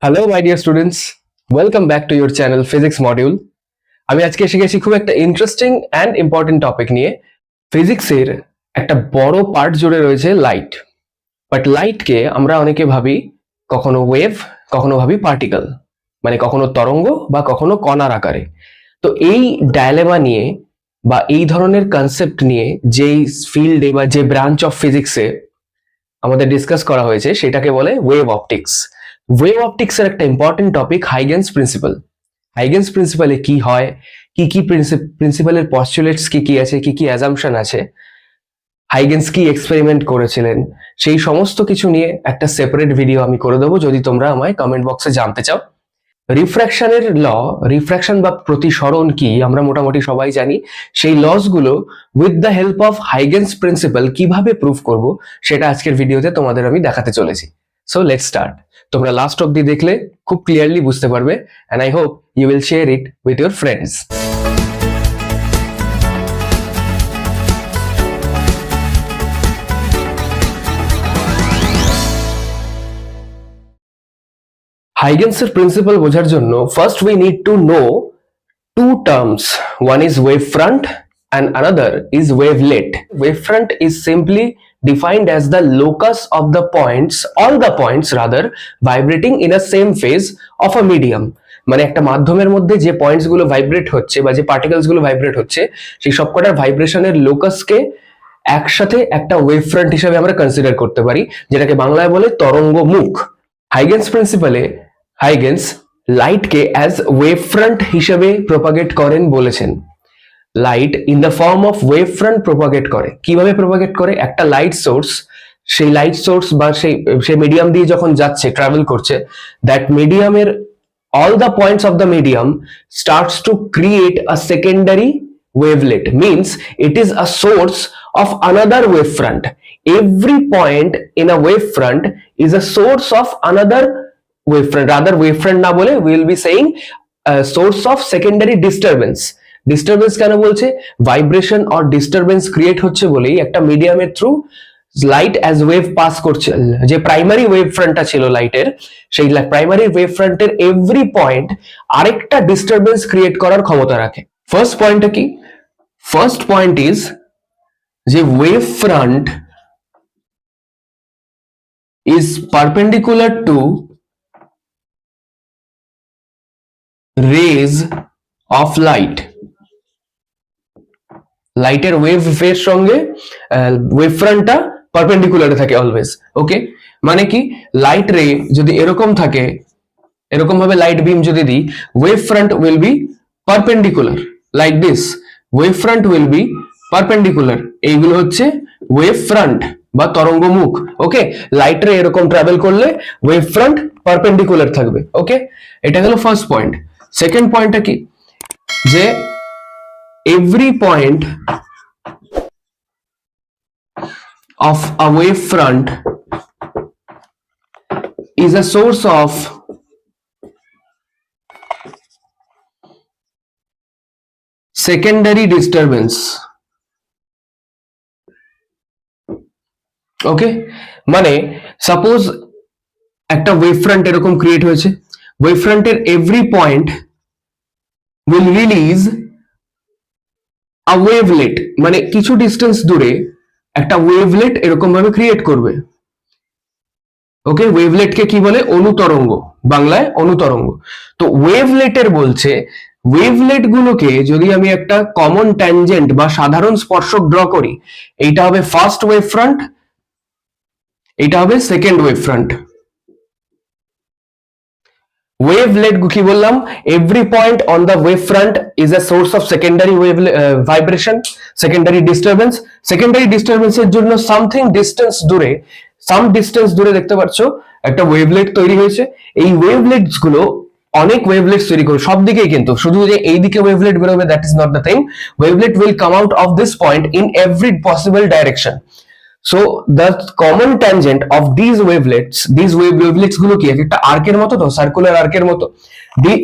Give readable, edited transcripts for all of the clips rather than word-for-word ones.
Hello my dear students, welcome back to your channel physics module. আমি আজকে এসে গেছি খুব একটা ইন্টারেস্টিং অ্যান্ড ইম্পর্টেন্ট টপিক নিয়ে। ফিজিক্সের একটা বড় পার্ট জুড়ে রয়েছে লাইট। বাট লাইটকে আমরা অনেকে ভাবি কখনো ওয়েভ, কখনো ভাবি পার্টিকেল, মানে কখনো তরঙ্গ বা কখনো কণার আকারে। তো এই ডায়লেমা নিয়ে বা এই ধরনের কনসেপ্ট নিয়ে যেই ফিল্ডে বা যে ব্রাঞ্চ অফ ফিজিক্সে আমাদের ডিসকাস করা হয়েছে সেটাকে বলে ওয়েভ অপটিক্স। ওয়েভ অপটিক্স এর একটা important topic Huygens principle. Huygens প্রিন্সিপালে কি হয়, কি কি প্রিন্সিপালের পস্টুলেটস কি কি আছে, কি কি অ্যাজাম্পশন আছে, হাইগেন্স কি এক্সপেরিমেন্ট করেছিলেন, সেই সমস্ত কিছু নিয়ে একটা সেপারেট ভিডিও আমি করে দেবো যদি তোমরা আমায় কমেন্ট বক্সে জানতে চাও। রিফ্র্যাকশনের রিফ্র্যাকশন বা প্রতিসরণ কি আমরা মোটামুটি সবাই জানি। সেই লস গুলো with the help of Huygens principle কিভাবে প্রুভ করব সেটা আজকের ভিডিওতে তোমাদের আমি দেখাতে চলেছি। So let's start. তোমরা লাস্ট অব্দি দেখলে খুব ক্লিয়ারলি বুঝতে পারবে, and I hope you will share it with your friends. হাইগেন্সের প্রিন্সিপাল বোঝার জন্য first we need to know two terms. One is wavefront and another is wavelet. Wavefront is simply defined as the locus of the points, all the points rather, vibrating in a same phase of a medium. মানে একটা মাধ্যমের মধ্যে যে points গুলো vibrate হচ্ছে বা যে particles গুলো ভাইব্রেট হচ্ছে সেই সবকটার ভাইব্রেশনের লোকাসকে একসাথে একটা ওয়েভফ্রন্ট হিসেবে আমরা কনসিডার করতে পারি, যেটাকে বাংলায় বলে তরঙ্গ মুখ। হাইগেন্স প্রিন্সিপালে হাইগেন্স লাইটকে অ্যাজ ওয়েভফ্রন্ট হিসেবে প্রপাগেট করেন বলেছেন। Light in the form of wavefront propagate করে। কিভাবে প্রপাগেট করে? একটা লাইট সোর্স, সেই লাইট সোর্স বা সেই মিডিয়াম দিয়ে যখন যাচ্ছে, ট্রাভেল করছে, দ্যাট মিডিয়ামের all the points of the medium starts to create a secondary wavelet, means it is a source of another wavefront. Every point in a wavefront is a source of another wavefront. Rather wavefront na bole we will be saying a source of secondary disturbance. Disturbance কেন বলছে? Vibration or disturbance create হচ্ছে বলেই একটা মিডিয়ামের through light as wave pass করছে। যে primary wave ফ্রন্টটা ছিল লাইটের, সেই প্রাইমারি ওয়েভ ফ্রন্টের এভরি পয়েন্ট আরেকটা ডিস্টারবেন্স ক্রিয়েট করার ক্ষমতা রাখে। ফার্স্ট পয়েন্টটা কি? ফার্স্ট পয়েন্ট ইজ যে wave front is perpendicular to rays of light. লাইটের ওয়েভের সঙ্গে ওয়েভ ফ্রন্টটা পারপেন্ডিকুলারে থাকে অলওয়েজ। ওকে, মানে কি? লাইট রে যদি এরকম থাকে, এরকম ভাবে লাইট বিম যদি দিই, wave front will be perpendicular like this. Wave front will be perpendicular. এইগুলো হচ্ছে ওয়েভ ফ্রন্ট বা তরঙ্গ মুখ। ওকে, লাইট রে এরকম ট্রাভেল করলে ওয়েভ ফ্রন্ট পারপেন্ডিকুলার থাকবে। ওকে, এটা হলো ফার্স্ট পয়েন্ট। সেকেন্ড পয়েন্টটা কি? যে every point of a wavefront is a source of secondary disturbance. ওকে, মানে সাপোজ একটা ওয়েভফ্রন্ট এরকম ক্রিয়েট হয়েছে, ওয়েভফ্রন্টের এভরি পয়েন্ট উইল রিলিজ আ ওয়েভলেট, মানে কিছু ডিস্টেন্স দূরে একটা ওয়েভলেট এরকম ভাবে ক্রিয়েট করবে। ওকে, ওয়েভলেটকে কি বলে? অনুতরঙ্গ, বাংলায় অনুতরঙ্গ। তো ওয়েভলেটের বলছে ওয়েভলেট গুলোকে যদি আমি একটা কমন ট্যানজেন্ট বা সাধারণ স্পর্শক ড্র করি, এইটা হবে ফার্স্ট ওয়েভ ফ্রন্ট, এইটা হবে সেকেন্ড ওয়েভ ফ্রন্ট। ওয়েভলেট কি বললাম? Every point on the wave front is a source of secondary wave vibration, secondary disturbance. Secondary ডিস্টারবেন্সের জন্য সামথিং ডিস্টেন্স দূরে, সাম ডিস্টেন্স দূরে দেখতে পাচ্ছ একটা ওয়েভলেট তৈরি হয়েছে। এই ওয়েভলেটস গুলো অনেক ওয়েভলেটস তৈরি করে সব দিকেই, কিন্তু শুধু যে এই দিকে ওয়েভলেট বেরোবে that is not the thing. Wavelet will come out of this point in every possible direction. So the common tangent of these wavelets গুলো কি একটা আর্কের মতো, তো সার্কুলার আর্কের মতো।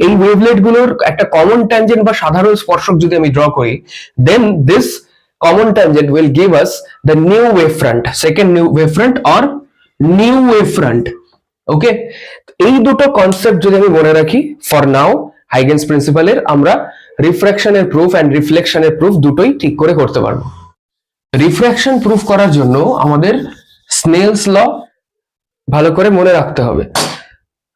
এই ওয়েভলেট গুলোর একটা কমন ট্যানজেন্ট বা সাধারণ স্পর্শক যদি আমি ড্র করি, then this common tangent will give us the new wavefront, second new wavefront or new wavefront. ওকে, এই দুটো কনসেপ্ট যদি আমি মনে রাখি, ফর নাও হাইগেন্স প্রিন্সিপালের আমরা রিফ্র্যাকশনের প্রুফ এন্ড রিফ্লেকশনের প্রুফ দুটোই ঠিক করে করতে পারবো। রিফ্র্যাকশন প্রুফ করার জন্য আমাদের স্নেলস ল ভালো করে মনে রাখতে হবে।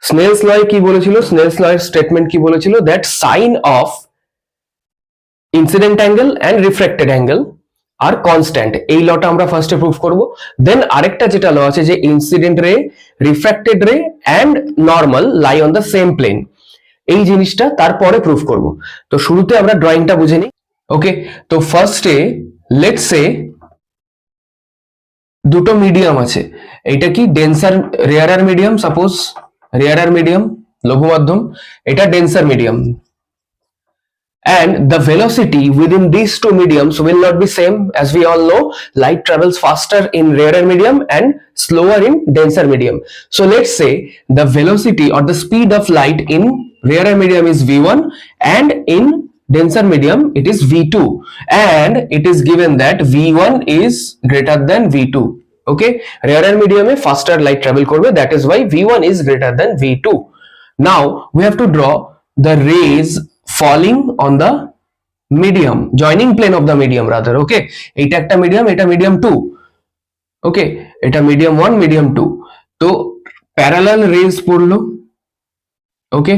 স্নেলস ল কি বলেছিল, স্নেলস ল এর স্টেটমেন্ট কি বলেছিল, that sine of incident angle and refracted angle are constant. এই লটা আমরা ফার্স্টে প্রুফ করব। দেন আরেকটা যেটা ল আছে যে incident ray, refracted ray and normal lie on the same plane, এই জিনিসটা তারপরে প্রুফ করব। তো শুরুতে আমরা ড্রয়িংটা বুঝে নিই। ওকে, তো ফার্স্টে লেটস সে দুটো মিডিয়াম আছে, এটা কি ডেন্সার রেয়ারার মিডিয়াম, সাপোজ রেয়ারার মিডিয়াম লঘু মাধ্যম, এটা ডেন্সার medium, and the velocity within these two mediums will not be same. As we all know, light travels faster in rarer medium and slower in denser medium. So let's say the velocity or the speed of light in rarer medium is v1 and in denser medium it is v2, and it is given that v1 is greater than v2. Okay, rarer medium e faster light travel korbe, that is why v1 is greater than v2. Now we have to draw the rays falling on the medium, joining plane of the medium rather. Okay, এটা একটা medium, এটা medium 2, ওকে, এটা medium 1, medium 2, তো parallel raise পড়লো। ওকে,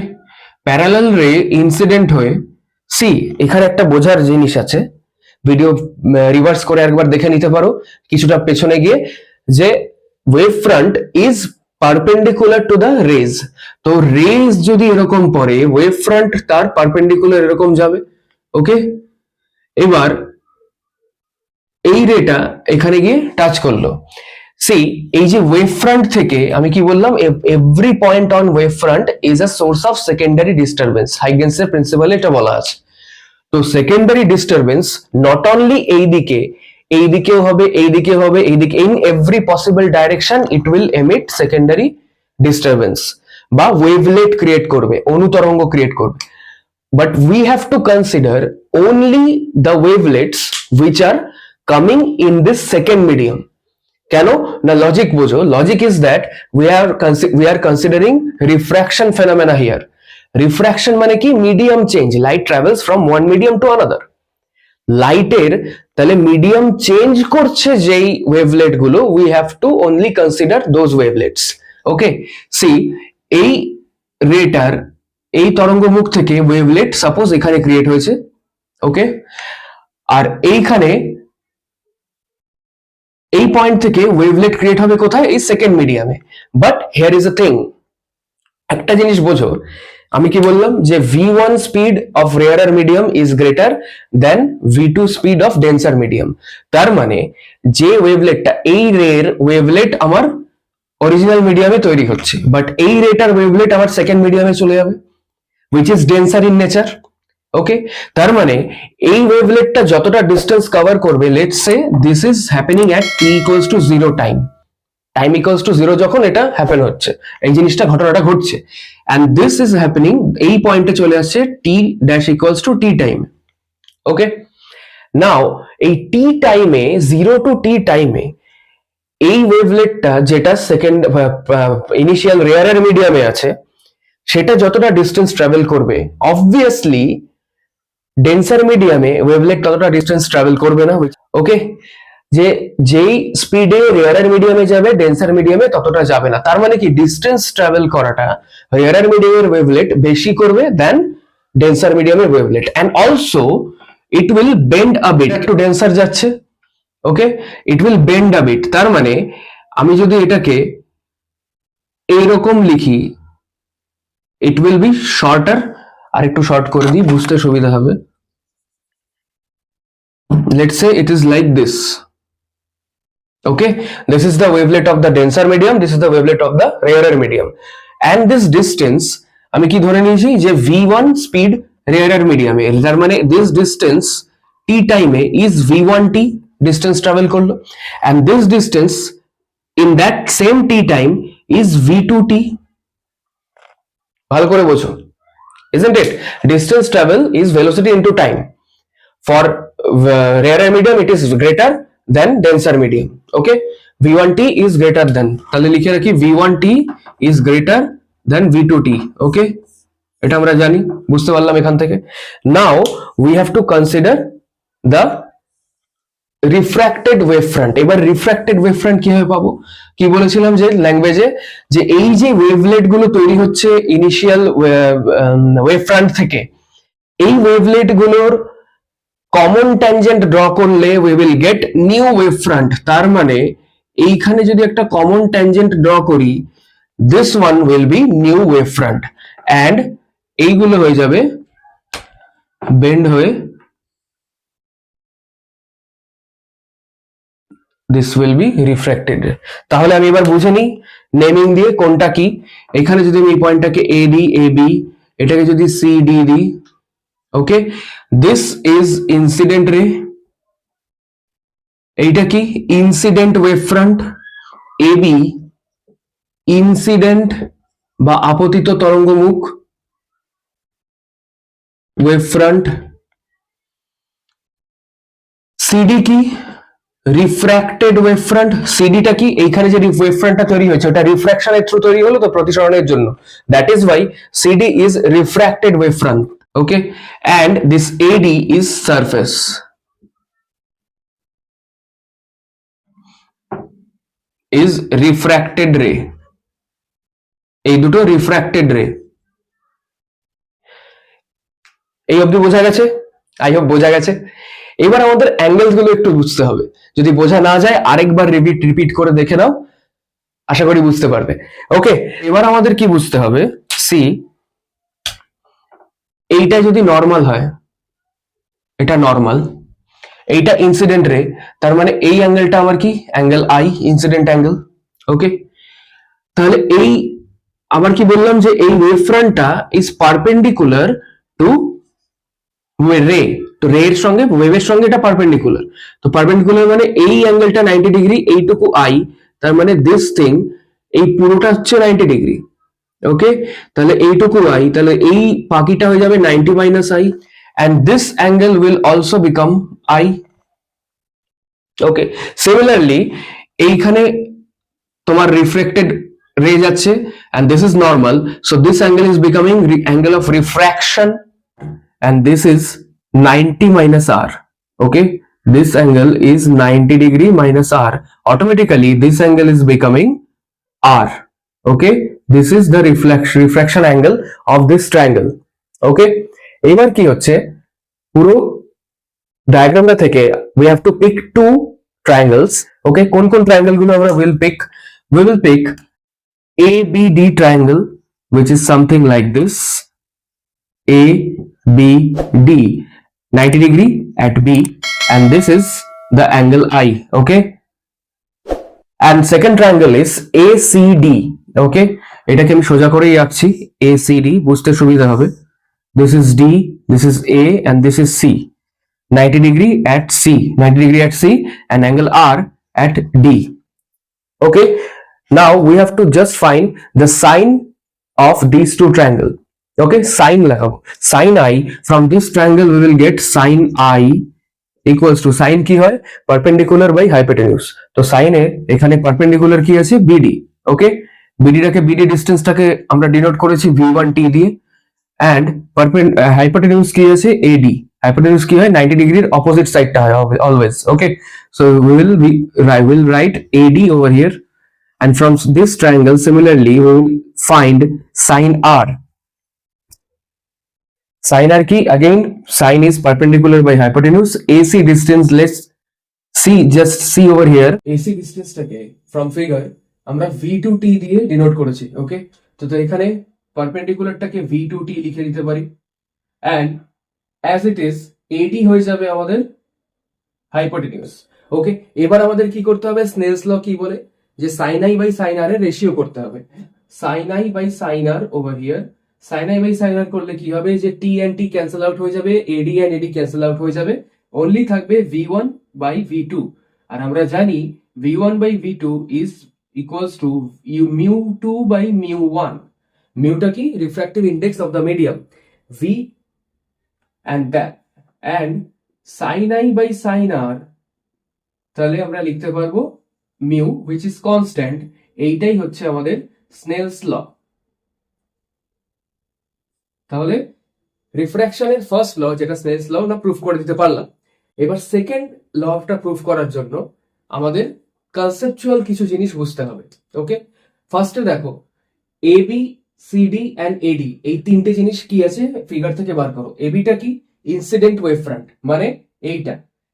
parallel রে incident হয়ে, C এখানে একটা বোঝার জিনিস আছে, ভিডিও রিভার্স করে একবার দেখে নিতে পারো কিছুটা পেছনে গিয়ে, যে wave front is perpendicular to the rays. তো রেজ যদি এরকম পড়ে, ওয়েভ ফ্রন্ট তার পারপেন্ডিকুলার এরকম যাবে। ওকে, এবার এই রেটা এখানে গিয়ে টাচ করলো। সি এই যে ওয়েভ ফ্রন্ট থেকে আমি কি বললাম, every point on wave front is a source of secondary disturbance, হাইগেন্সের প্রিন্সিপালে এটা বলা আছে। তো সেকেন্ডারি ডিস্টারবেন্স নট অনলি এইদিকে, এইদিকেও হবে, এইদিকে হবে, এইদিকে, in every possible direction it will emit secondary disturbance বা ওয়েভলেট ক্রিয়েট করবে, অনুতরঙ্গ ক্রিয়েট করবে। But we have two consider only the wavelets which are coming in this second medium. কেন না, লজিক বোঝো, logic is that we are considering refraction phenomena here. Refraction মানে কি, medium change, light travels from one medium to another. লাইটের তাহলে medium change করছে যেই wavelet গুলো, we have to only consider those wavelets. Okay, see এই রেটার এই তরঙ্গ মুখ থেকে ওয়েভলেট সাপোজ এখানে ক্রিয়েট হয়েছে। ওকে, আর এইখানে এই পয়েন্ট থেকে ওয়েভলেট ক্রিয়েট হবে কোথায়, এই সেকেন্ড মিডিয়ামে। But here is a thing, একটা জিনিস বোঝো, আমি কি বললাম যে v1 speed of rarer medium is greater than v2 speed of denser medium. তার মানে যে ওয়েভলেটটা, এই রের ওয়েভলেট আমার অরিজিনাল মিডিয়ামে তৈরি হচ্ছে, বাট এই রেটার ওয়েভলেট আমার সেকেন্ড মিডিয়ামে চলে যাবে, which is denser in nature. ওকে, তার মানে এই ওয়েভলেটটা যতটা ডিস্টেন্স কভার করবে, let's say this is happening at t equals to 0 time, time equals to 0 যখন এটা হ্যাপেন হচ্ছে, এই জিনিসটা ঘটনাটা ঘটছে, এন্ড দিস ইজ হ্যাপেনিং, এই পয়েন্টে চলে আসছে t dash equals to t time. Okay, now এই t টাইমে, 0 টু t টাইমে এই ওয়েভলেটটা যেটা সেকেন্ড ইনিশিয়াল রেয়ারের মিডিয়ামে আছে, সেটা যতটা ডিস্টেন্স ট্রাভেল করবে, অবভিয়াসলি ডেন্সার মিডিয়ামে ওয়েভলেট ততটা ডিস্টেন্স ট্রাভেল করবে না। ওকে, যে যেই স্পিডে রেয়ারার মিডিয়ামে যাবে, ডেন্সার মিডিয়ামে ততটা যাবে না। তার মানে কি, ডিস্টেন্স ট্রাভেল করাটা রেয়ারার মিডিয়ামের ওয়েভলেট বেশি করবে দেন ডেন্সার মিডিয়ামের wavelet, and also it will bend a bit, একটু ডেন্সার যাচ্ছে। Okay, it will bend a bit, তার মানে আমি যদি এটাকে এইরকম লিখি, it will be shorter, আর একটু শর্ট করে দিই বুঝতে সুবিধা হবে। Let's say it is like this. Okay, this is the wavelet of the denser medium, this is the wavelet of the rarer medium, and this distance আমি কি ধরে নিয়েছি যে v1 speed rarer medium এ, তার মানে this distance t time A is v1t distance travel করলো, and this distance in that same t time is v2t. ভালো করে বোঝো, isn't it? Distance travel is velocity into time. For rarer medium it is greater than denser medium. Okay, v1t is greater than, তাহলে লিখে রাখি v1t is greater then v2t। ওকে, এটা আমরা জানি, বুঝতে পারলাম এখান থেকে। Now we have two consider the refracted wave front. এবার রিফ্র্যাক্টেড ওয়েভ ফ্রন্ট কিভাবে পাবো? কি বলেছিলাম যে ল্যাঙ্গুয়েজে, যে এই যে ওয়েভলেট গুলো তৈরি হচ্ছে ইনিশিয়াল ওয়েভ ফ্রন্ট থেকে, এই ওয়েভলেট গুলোর কমন ট্যানজেন্ট ড্র করলে we will get new wave front. তার মানে এইখানে যদি একটা কমন ট্যানজেন্ট ড্র করি, this one will be new wave front, and এইগুলো হয়ে যাবে বেন্ড হয়ে দিস উইল বি রিফ্র্যাক্টেড। তাহলে আমি এবার বুঝে নিই নেমিং দিয়ে কোনটা কি। এখানে যদি আমি এই পয়েন্টটাকে এ ডি, এ বি, এটাকে যদি সি ডি দিই, ওকে, দিস ইজ ইনসিডেন্ট রে, এইটা কি incident wave front, A B incident বা আপতিত তরঙ্গমুখ ওয়েভ ফ্রন্ট, সিডি কি রিফ্র্যাক্টেড ওয়েভ ফ্রন্ট। সিডিটা কি, এইখানে যে ওয়েভ ফ্রন্টটা তৈরি হয়েছে ওটা রিফ্র্যাকশনের থ্রু তৈরি হলো তো, প্রতিসরণের জন্য, that is Y CD is refracted wave front. Okay, and this eddy is surface, is refracted রে। এই দুটো রিফ্র্যাক্টেড রে। এই অবধি বোঝা গেছে? আই হোপ বোঝা গেছে। এবার আমাদের অ্যাঙ্গেলস গুলো একটু বুঝতে হবে, যদি বোঝা না যায় আরেকবার রিপিট করে দেখে নাও, আশা করি বুঝতে পারবে। ওকে, এবার আমাদের কি বুঝতে হবে, সি এইটা যদি নর্মাল হয়, এটা নর্মাল, এইটা ইনসিডেন্ট রে, তার মানে এই অ্যাঙ্গেলটা আমার কি অ্যাঙ্গেল আই, ইনসিডেন্ট অ্যাঙ্গেল। ওকে, তাহলে এই আবার কি বললাম যে এই ওয়েভ ফ্রন্টটা ইজ পারপেন্ডিকুলার টু রে, তো রে এর সঙ্গে ওয়েভের সঙ্গে এটা পারপেন্ডিকুলার। তো পারপেন্ডিকুলার মানে এই অ্যাঙ্গেলটা 90 ডিগ্রি, এইটুকু আই, তার মানে দিস থিং, এই পুরোটা হচ্ছে 90 ডিগ্রি। ওকে, তাহলে এইটুকু আই, তাহলে এই বাকিটা হয়ে যাবে 90 minus I, and this angle will also become I. Okay, similarly এইখানে তোমার রিফ্লেক্টেড রে যাচ্ছে and this is normal, so this angle is becoming angle of refraction, and this is 90 minus r. Okay, this angle is 90 degree minus r, automatically this angle is becoming r. Okay, this is the refraction angle of this triangle. Okay, এবার কি হচ্ছে, পুরো ডায়াগ্রামটা থেকে we have to pick two triangles. Okay, কোন কোন triangle গুলো আমরা we will pick ABD triangle, which is something like this, ABD, 90 degree at B, and this is the angle I. Okay, and second triangle is ACD. Okay, এটাকে আমি সোজা করেই আঁকছি, ACD বুঝতে সুবিধা হবে। This is D, this is A, and this is C. 90 degree at C, 90 degree at C, and angle R at D. Okay, now we have to just find the sine of these two triangles. Okay, sine লাগাবো, sine I, from this triangle we will get sine I equals to, sine কি হয় perpendicular by hypotenuse, তো sine এর এখানে perpendicular কি আছে BD. Okay, BD টাকে BD ডিসটেন্সটাকে আমরা ডিনোট করেছি V1t দিয়ে, and hypotenuse কি আছে AD, hypotenuse কি হয় 90 ডিগ্রির অপোজিট সাইডটা হয় always. Okay, so I will write AD over here, and from this triangle similarly we will find sine R. Sine R কি, again sine is perpendicular by hypotenuse, AC distance, let's see, just see over here, AC ডিসটেন্সটাকে from figure আমরা V2t দিয়ে denote করেছি। ওকে, তো এখানে পারপেন্ডিকুলারটাকে V2t লিখে দিতে পারি, and as it is AD হয়ে যাবে আমাদের হাইপোটেনিউস। ওকে, এবার আমাদের কি করতে হবে, স্নেলস ল কি বলে যে sin I by sin R এর রেশিও করতে হবে। sin I by sin R over here, sin I by sin R করলে কি হবে, যে t and t cancel out হয়ে যাবে, AD and AD cancel out হয়ে যাবে, অনলি থাকবে V1 বাই V2, আর আমরা জানি V1 by V2 is equals to mu2 by mu1। মিউটা কি, refractive index of the medium, V and that, and sin I by sin R, তাহলে আমরা লিখতে পারবো mu which is constant, এইটাই হচ্ছে আমাদের স্নেলস ল। তাহলে রিফ্র্যাকশনের ফার্স্ট ল যেটা স্নেলস ল না প্রুফ করে দিতে পারলাম। এবার সেকেন্ড লটা প্রুফ করার জন্য আমাদের কনসেপচুয়াল কিছু জিনিস বুঝতে হবে। ওকে, ফার্স্টে দেখো এবি সিডি অ্যান্ড এডি এই তিনটে জিনিস কি আছে ফিগার থেকে বার করো। এবিটা কি? ইনসিডেন্ট ওয়েভ ফ্রন্ট, মানে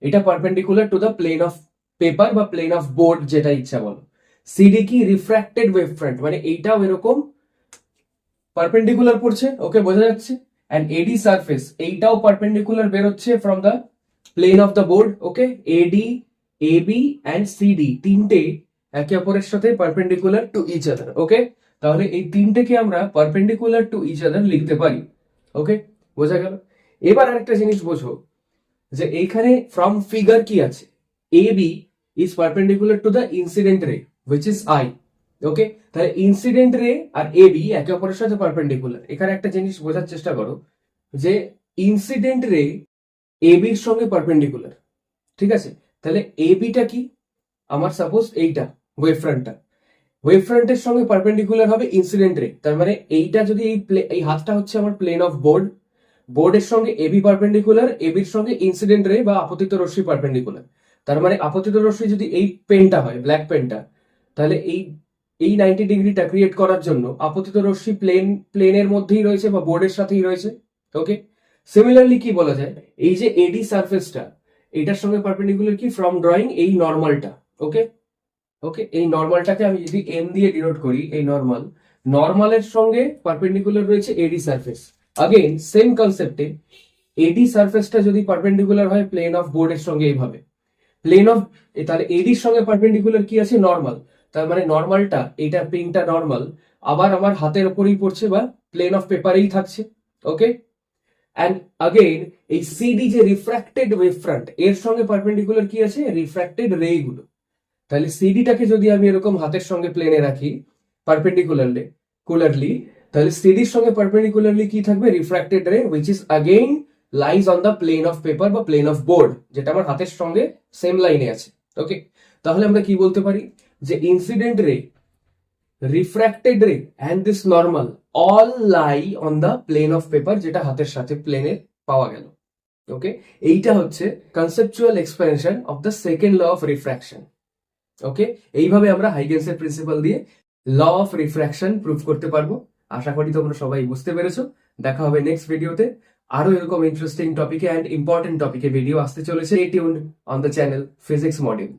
এটা perpendicular to the plane of paper বা প্লেন অফ বোর্ড, যেটা ইচ্ছা বলো। সিডি কি? রিফ্র্যাক্টেড ওয়েভ ফ্রন্ট, মানে এইটাও এরকম পারপেন্ডিকুলার পড়ছে। ওকে, বোঝা যাচ্ছে। অ্যান্ড এডি সারফেস এইটাও পারপেন্ডিকুলার বেরোচ্ছে from the plane of the board. Okay, AD AB and CD তিনটে একে অপরের সাথে perpendicular to each other. Okay, তাহলে এই তিনটেকে আমরা পারপেন্ডিকুলার টু ইচ আদার লিখতে পারি। ওকে, বোঝা গেল। এবার আরেকটা জিনিস বোঝো যে এইখানে ফ্রম ফিগার কি আছে, AB is perpendicular to the incident ray which is I. Okay, তাহলে ইনসিডেন্ট রে আর এবি একে অপরের সাথে পারপেন্ডিকুলার। এখানে একটা জিনিস বোঝার চেষ্টা করো যে ইনসিডেন্ট রে এবির সঙ্গে পারপেন্ডিকুলার, ঠিক আছে। তাহলে এবিটা কি? আমার সাপোজ এইটা ওয়েভ ফ্রন্টটা, ওয়েভ ফ্রন্টের সঙ্গে পারপেন্ডিকুলার হবে ইনসিডেন্ট রে। তার মানে এইটা যদি এই হাতটা হচ্ছে আমার প্লেন অফ বোর্ড, বোর্ডের সঙ্গে এবি পারপেন্ডিকুলার, এবির সঙ্গে ইনসিডেন্ট রে বা আপতিত রশ্মি পারপেন্ডিকুলার। তার মানে আপতিত রশ্মি যদি এই পেনটা হয়, ব্ল্যাক পেনটা, তাহলে এই 90 ডিগ্রিটা ক্রিয়েট করার জন্য আপতিত রশ্মি প্লেনের মধ্যেই রয়েছে বা বোর্ডের সাথেই রয়েছে। ওকে, সিমিলারলি কি বলা যায়, এই যে এডি সারফেসটা এটার সঙ্গে পারপেন্ডিকুলার কি? ফ্রম ড্রয়িং এই নর্মালটা। ওকে, ওকে, এই নর্মালটাকে আমি যদি এন দিয়ে ডিনোট করি, এই নর্মালের সঙ্গে পারপেন্ডিকুলার রয়েছে এডি সারফেস। अगेन সেম কনসেপ্টে এডি সারফেসটা যদি পারপেন্ডিকুলার হয় প্লেন অফ বোর্ডের সঙ্গে এইভাবে, প্লেন অফ, তাহলে এডির সঙ্গে পারপেন্ডিকুলার কি আছে? নর্মাল। তার মানে নর্মালটা, এইটা পিনটা নর্মাল আবার আমার হাতের উপরেই পড়ছে বা প্লেন অফ পেপারেই থাকছে। ওকে, অ্যান্ড अगेन এই সিডি যে রিফ্র্যাক্টেড ওয়েভ ফ্রন্ট, এর সঙ্গে পারপেন্ডিকুলার কি আছে? রিফ্র্যাক্টেড রে গুলো। তাহলে সিডিটাকে যদি আমি এরকম হাতের সঙ্গে প্লেনে রাখি পারপেন্ডিকুলারলি, তাহলে সিডির সঙ্গে পারপেন্ডিকুলারলি কি থাকবে? Refracted ray which is again lies on the plane of paper বা প্লেন অফ বোর্ড, যেটা আমার হাতের সঙ্গে সেম লাইনে আছে। ওকে, তাহলে আমরা কি বলতে পারি যে incident ray, refracted ray and this normal all lie on the plane of paper, যেটা হাতের সাথে প্লেনের পাওয়া গেল। ওকে, এইটা হচ্ছে conceptual explanation of the second law of refraction. Okay, এইভাবে আমরা হাইগেন্সের প্রিন্সিপাল দিয়ে ল অফ রিফ্র্যাকশন প্রুফ করতে পারবো। আশা করি তোমরা সবাই বুঝতে পেরেছো। দেখা হবে নেক্সট ভিডিওতে। আরো এরকম ইন্টারেস্টিং টপিকে অ্যান্ড ইম্পর্টেন্ট টপিকে ভিডিও আসতে চলেছে। Stay tuned on the channel physics module.